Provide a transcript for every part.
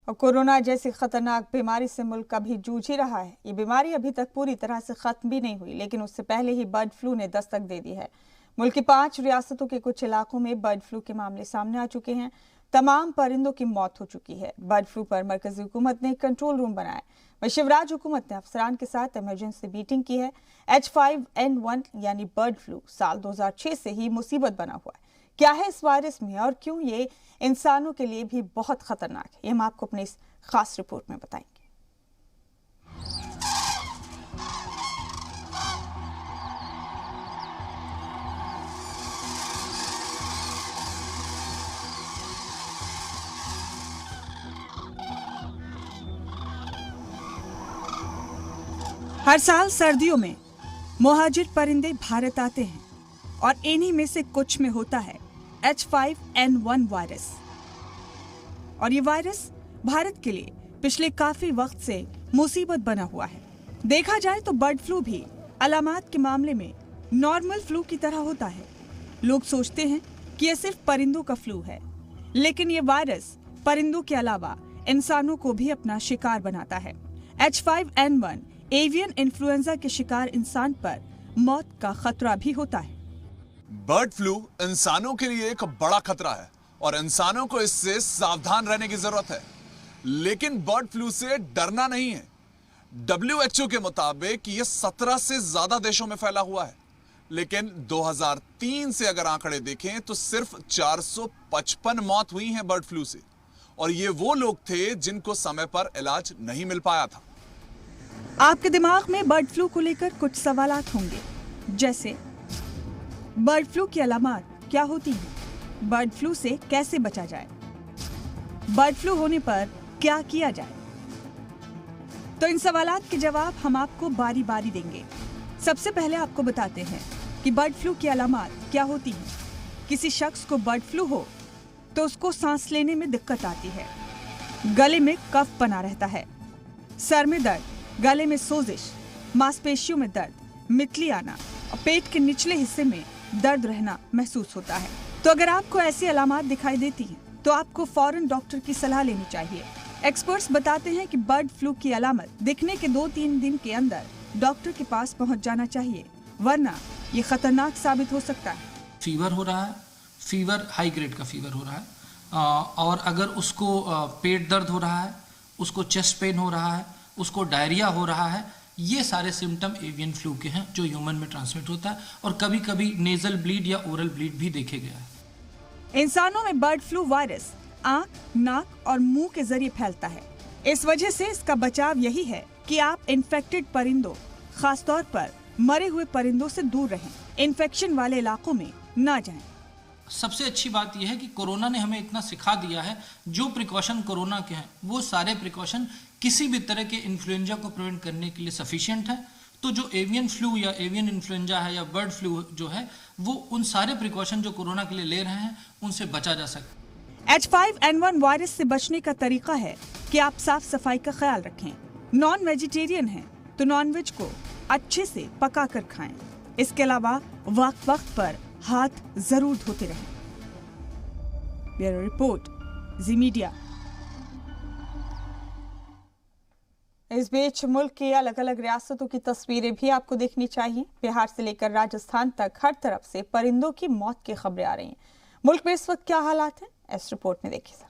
और कोरोना जैसी खतरनाक बीमारी से मुल्क अभी जूझ ही रहा है। ये बीमारी अभी तक पूरी तरह से खत्म भी नहीं हुई, लेकिन उससे पहले ही बर्ड फ्लू ने दस्तक दे दी है। मुल्क की 5 रियासतों के कुछ इलाकों में बर्ड फ्लू के मामले सामने आ चुके हैं। तमाम परिंदों की मौत हो चुकी है। बर्ड फ्लू पर मरकजी हुकूमत ने कंट्रोल रूम बनाया। वहीं शिवराज हुकूमत ने अफसरान के साथ इमरजेंसी मीटिंग की है। H5N1 यानी बर्ड फ्लू साल 2006 से ही मुसीबत बना हुआ है। क्या है इस वायरस में और क्यों ये इंसानों के लिए भी बहुत खतरनाक है, ये हम आपको अपने इस खास रिपोर्ट में बताएंगे। हर साल सर्दियों में मुहाजिर परिंदे भारत आते हैं और इन्हीं में से कुछ में होता है H5N1 वायरस। और ये वायरस भारत के लिए पिछले काफी वक्त से मुसीबत बना हुआ है। देखा जाए तो बर्ड फ्लू भी अलामात के मामले में नॉर्मल फ्लू की तरह होता है। लोग सोचते हैं कि यह सिर्फ परिंदों का फ्लू है, लेकिन ये वायरस परिंदों के अलावा इंसानों को भी अपना शिकार बनाता है। H5N1 एवियन इन्फ्लुएंजा के शिकार इंसान पर मौत का खतरा भी होता है। बर्ड फ्लू इंसानों के लिए एक बड़ा खतरा है और इंसानों को इससे सावधान रहने की जरूरत है। लेकिन बर्ड फ्लू से डरना नहीं है। WHO के मुताबिक ये 17 से ज्यादा देशों में फैला हुआ है, लेकिन 2003 से अगर आंकड़े देखें तो सिर्फ 455 मौत हुई हैं बर्ड फ्लू से, और ये वो लोग थे जिनको समय पर इलाज नहीं मिल पाया था। आपके दिमाग में बर्ड फ्लू को लेकर कुछ सवालात होंगे, जैसे बर्ड फ्लू की अलामात क्या होती हैं? बर्ड फ्लू से कैसे बचा जाए? बर्ड फ्लू होने पर क्या किया जाए? तो इन सवालात के जवाब हम आपको बारी बारी देंगे। सबसे पहले आपको बताते हैं कि बर्ड फ्लू की अलामात क्या होती हैं। किसी शख्स को बर्ड फ्लू हो तो उसको सांस लेने में दिक्कत आती है, गले में कफ बना रहता है, सर में दर्द, गले में सोजिश, मांसपेशियों में दर्द, मितली आना और पेट के निचले हिस्से में दर्द रहना महसूस होता है। तो अगर आपको ऐसी अलामात दिखाई देती हैं, तो आपको फौरन डॉक्टर की सलाह लेनी चाहिए। एक्सपर्ट्स बताते हैं कि बर्ड फ्लू की अलामत दिखने के 2-3 दिन के अंदर डॉक्टर के पास पहुंच जाना चाहिए, वरना ये खतरनाक साबित हो सकता है। फीवर हो रहा है, फीवर हाई ग्रेड का फीवर हो रहा है, और अगर उसको पेट दर्द हो रहा है, उसको चेस्ट पेन हो रहा है, उसको डायरिया हो रहा है, ये सारे सिम्टम एवियन फ्लू के हैं जो ह्यूमन में ट्रांसमिट होता है। और कभी कभी नेजल ब्लीड या ओरल ब्लीड भी देखे गया है। इंसानों में बर्ड फ्लू वायरस आंख, नाक और मुंह के जरिए फैलता है। इस वजह से इसका बचाव यही है कि आप इन्फेक्टेड परिंदों, खासतौर पर मरे हुए परिंदों से दूर रहें, इन्फेक्शन वाले इलाकों में ना जाएं। सबसे अच्छी बात यह है कि कोरोना ने हमें इतना सिखा दिया है, जो प्रिकॉशन कोरोना के हैं वो सारे प्रिकॉशन किसी भी तरह के इन्फ्लुएंजा को प्रिवेंट करने के लिए सफिशिएंट है। तो जो एवियन फ्लू या एवियन इन्फ्लुएंजा है या बर्ड फ्लू जो है, वो उन सारे प्रिकॉशन जो कोरोना के लिए ले रहे हैं उनसे बचा जा सकता है। H5N1 वायरस से बचने का तरीका है कि आप साफ सफाई का ख्याल रखें। नॉन वेजिटेरियन हैं तो नॉनवेज को अच्छे से पका कर खाएं। इसके अलावा वक्त वक्त पर हाथ जरूर धोते रहें। ब्यूरो रिपोर्ट, जी मीडिया। इस बीच मुल्क की अलग अलग रियासतों की तस्वीरें भी आपको देखनी चाहिए। बिहार से लेकर राजस्थान तक हर तरफ से परिंदों की मौत की खबरें आ रही हैं। मुल्क में इस वक्त क्या हालात हैं, इस रिपोर्ट में देखिए।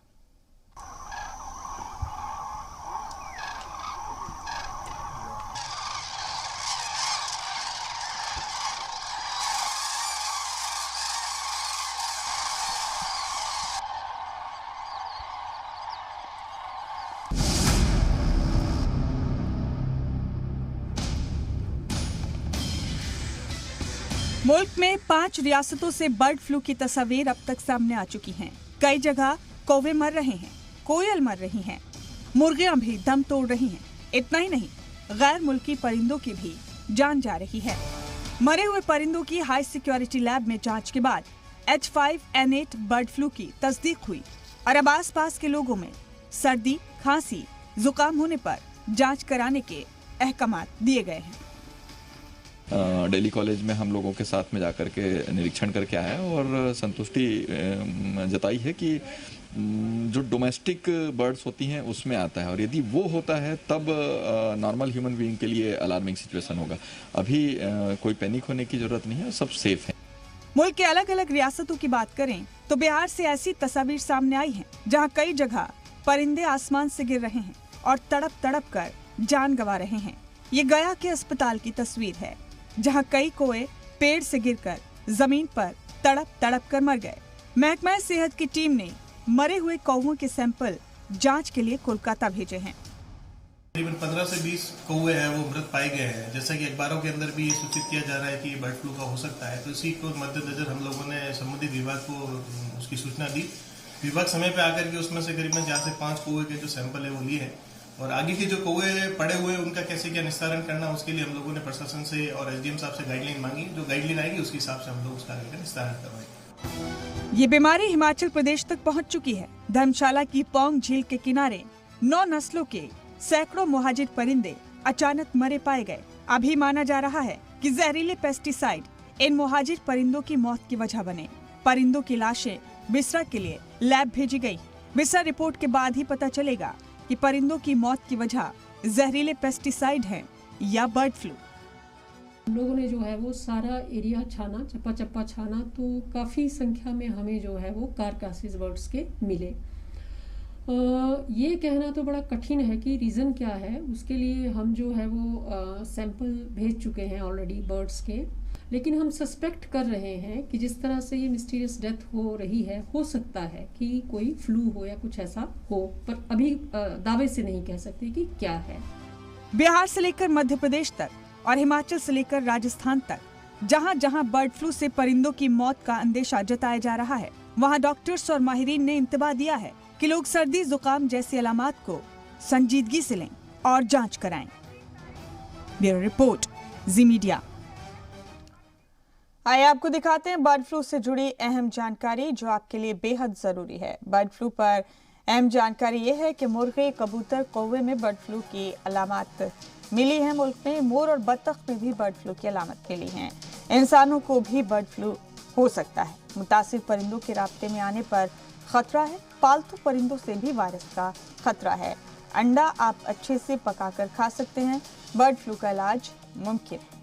मुल्क में 5 रियासतों से बर्ड फ्लू की तस्वीर अब तक सामने आ चुकी हैं। कई जगह कौवे मर रहे हैं, कोयल मर रही हैं, मुर्गियां भी दम तोड़ रही हैं। इतना ही नहीं, गैर मुल्की परिंदों की भी जान जा रही है। मरे हुए परिंदों की हाई सिक्योरिटी लैब में जांच के बाद H5N8 बर्ड फ्लू की तस्दीक हुई और अब आस पास के लोगों में सर्दी, खांसी, जुकाम होने पर जांच कराने के अहकामात दिए गए हैं। दिल्ली कॉलेज में हम लोगों के साथ में जाकर के निरीक्षण करके आए और संतुष्टि जताई है कि जो डोमेस्टिक बर्ड्स होती हैं उसमें आता है, और यदि वो होता है तब नॉर्मल ह्यूमन बीइंग के लिए अलार्मिंग सिचुएशन होगा। अभी कोई पैनिक होने की जरूरत नहीं है, सब सेफ है। मुल्क के अलग अलग रियासतों की बात करें तो बिहार से ऐसी तस्वीर सामने आई है जहां कई जगह परिंदे आसमान से गिर रहे हैं और तड़प तड़प कर जान गंवा रहे हैं। ये गया के अस्पताल की तस्वीर है जहां कई कौवे पेड़ से गिरकर जमीन पर तड़प तड़प कर मर गए। महकमा सेहत की टीम ने मरे हुए कौवों के सैंपल जांच के लिए कोलकाता भेजे हैं। करीबन 15 से 20 कौवे हैं वो मृत पाए गए हैं। जैसा कि अखबारों के अंदर भी ये सूचित किया जा रहा है कि बर्ड फ्लू का हो सकता है, तो इसी को मद्देनजर हम लोगों ने संबंधित विभाग को उसकी सूचना दी। विभाग समय पे आकर के उसमें से करीबन 4 से 5 कौवे के जो सैंपल है वो लिए हैं, और आगे के जो कौवे पड़े हुए हैं उनका कैसे क्या निस्तारण करना, उसके लिए हम लोगों ने प्रशासन से और एसडीएम साहब से गाइडलाइन मांगी। जो गाइडलाइन आएगी उसके हिसाब से हम लोग उसका आगे का निस्तारण करवाएंगे। ये बीमारी हिमाचल प्रदेश तक पहुंच चुकी है। धर्मशाला की पौंग झील के किनारे 9 नस्लों के सैकड़ों मुहाजिर परिंदे अचानक मरे पाए गए। अभी माना जा रहा है कि जहरीले पेस्टिसाइड इन मुहाजिर परिंदों की मौत की वजह बने। परिंदों की लाशें बिसरा के लिए लैब भेजी गई। बिसरा रिपोर्ट के बाद ही पता चलेगा कि परिंदों की मौत की वजह जहरीले पेस्टिसाइड है या बर्ड फ्लू। हम लोगों ने जो है वो सारा एरिया छाना, चप्पा चप्पा छाना, तो काफ़ी संख्या में हमें जो है वो कारकासिस बर्ड्स के मिले। ये कहना तो बड़ा कठिन है कि रीज़न क्या है। उसके लिए हम जो है वो सैंपल भेज चुके हैं ऑलरेडी बर्ड्स के, लेकिन हम सस्पेक्ट कर रहे हैं कि जिस तरह से ये मिस्टीरियस डेथ हो रही है, हो सकता है कि कोई फ्लू हो या कुछ ऐसा हो, पर अभी दावे से नहीं कह सकते कि क्या है। बिहार से लेकर मध्य प्रदेश तक और हिमाचल से लेकर राजस्थान तक जहां जहां बर्ड फ्लू से परिंदों की मौत का अंदेशा जताया जा रहा है, वहां डॉक्टर्स और माहिरीन ने इंतबाह दिया है कि लोग सर्दी जुकाम जैसी अलामात को संजीदगी से लें और जांच कराएं। ब्यूरो रिपोर्ट, जी मीडिया। आइए आपको दिखाते हैं बर्ड फ्लू से जुड़ी अहम जानकारी जो आपके लिए बेहद जरूरी है। बर्ड फ्लू पर अहम जानकारी ये है कि मुर्गे, कबूतर, कौवे में बर्ड फ्लू की अलामत मिली है। मुल्क में मोर और बत्तख में भी बर्ड फ्लू की अलामत मिली है। इंसानों को भी बर्ड फ्लू हो सकता है। मुतासिर परिंदों के राब्ते में आने पर खतरा है। पालतू परिंदों से भी वायरस का खतरा है। अंडा आप अच्छे से पकाकर खा सकते हैं। बर्ड फ्लू का इलाज मुमकिन है।